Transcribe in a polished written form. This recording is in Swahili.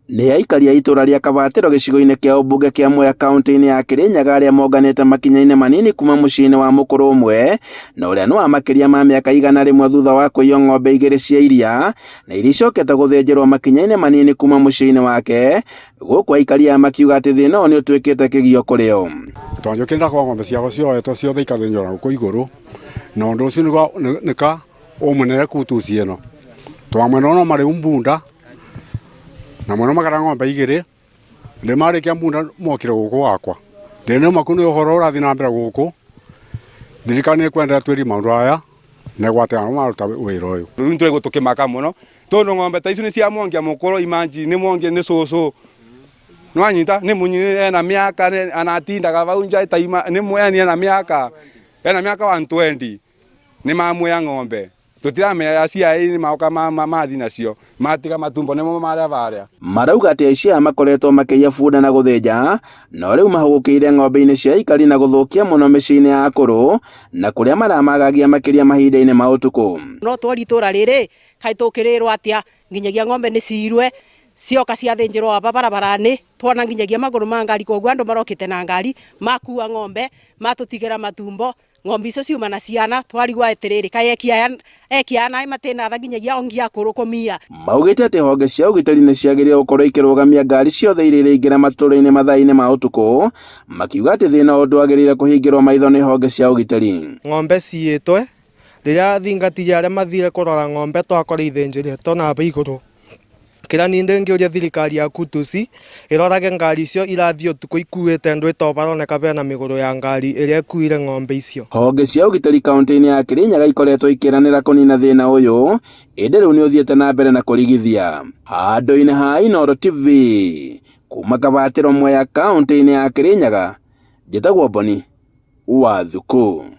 Nĩ aikari a itũra rĩa Kabatĩro gĩcigo-inĩ kĩa ũmbunge kĩa Mwea kaunti-inĩ ya Kĩrĩnyaga arĩa monganĩte makinya-inĩ manini kuma mũciĩ-inĩ wa mũkũrũ ũmwe na ũrĩa nĩ wa makĩria ma mĩaka 100 thutha wa kũiywo ng'ombe 2 cia iria na iria icokete gũthĩnjĩrwo makinya-inĩ manini kuma mũciĩ-inĩ wake, gũkũ aikari aya makiuga atĩ thĩna ũyũ nĩ ũtuĩkĩte kĩgio kũrĩ o. Twanyũkĩrĩra kwa ng'ombe ciao cioetwo ciothe ikathĩnjwo gũkũ igũrũ na ũndũ ũcio nĩka ũmũnene kutuci ĩno twamwena no marĩ umbunda na mwana magara ng'ombe 2 nĩ marĩkia mbunda mokire gũkũ wakwa ndene makunu ũhoro ũrathi na mbere gũkũ thirikari nĩ kwenda twĩri maũndũ aya na gwatega maruta wĩra ũyũ rĩu nĩtũrĩ gũtũkĩmaka mũno tondũ ng'ombe ta icio nĩ cia mongia mũkũrũ imanji nĩ mongia nĩ cũcũ nwanyita nĩ mũnyine na mĩaka anatindaga vau nja taima nĩ mwenia na mĩaka 120 nĩ mamuoya ng'ombe tutiramenya aciai ni maoka mathi nacio matiga matumbo nimo marĩa marauga atĩ aici aya makoretwo makĩiya bunda na gũthĩnja no rĩu mahũgũkĩire ng'ombe-inĩ cia aikari na gũthũkia mũno mĩciĩ-inĩ ya akũrũ na kũrĩa maramagagia makĩria mahinda-inĩ ma ũtukũ. No twari itũra rĩrĩ kaĩ tũkĩrĩrwo atĩa nginyagia ng'ombe nĩ cirwe cioka ciathĩnjĩrwo aba barabara-inĩ twona nginyagia magũrũ ma ngari koguo andũ marokĩte na ngari makua ng'ombe matũtigĩra matumbo ng'ombe icio ciuma na ciana twarigwa eterere kaĩ ekia na matena tha nginyagia ongia akũrũ kũmia. Maugĩte atĩ honge cia ũgitĩri nĩ ciagĩrĩirwo gũkorwo ikĩrũgamia ngari ciothe iria iraingĩra matũra-inĩ mathaa-inĩ ma ũtukũ, makiuga atĩ thĩna ũyũ ndwagĩrĩire kũhingĩrwo maitho nĩ honge cia ũgitĩri. Ng'ombe ciĩtwe rĩrĩa thingatithia arĩa mathire kũrora ng'ombe twakora ithĩnjĩre tona aba igũrũ kĩrĩa niĩ ndĩngĩũria thirikari ya kutuci ĩrorage ngari icio irathiĩ ũtukũ ikuĩte andũ ĩtobaroneka bena mĩgũrũ ya ngari ĩrĩa ĩkuire ng'ombe icio. Honge cia ũgitĩri kaunti-inĩ ya Kĩrĩnyaga ikoretwo ikĩranĩra kũnina thĩna ũyũ ĩndĩ rĩu nĩ ũthiĩte na mbere na kũrigithia. Handũ-inĩ ha Inooro TV kuma Kabatĩro Mwea kaunti-inĩ ya Kĩrĩnyaga, njĩtagwo Boni Wathuku.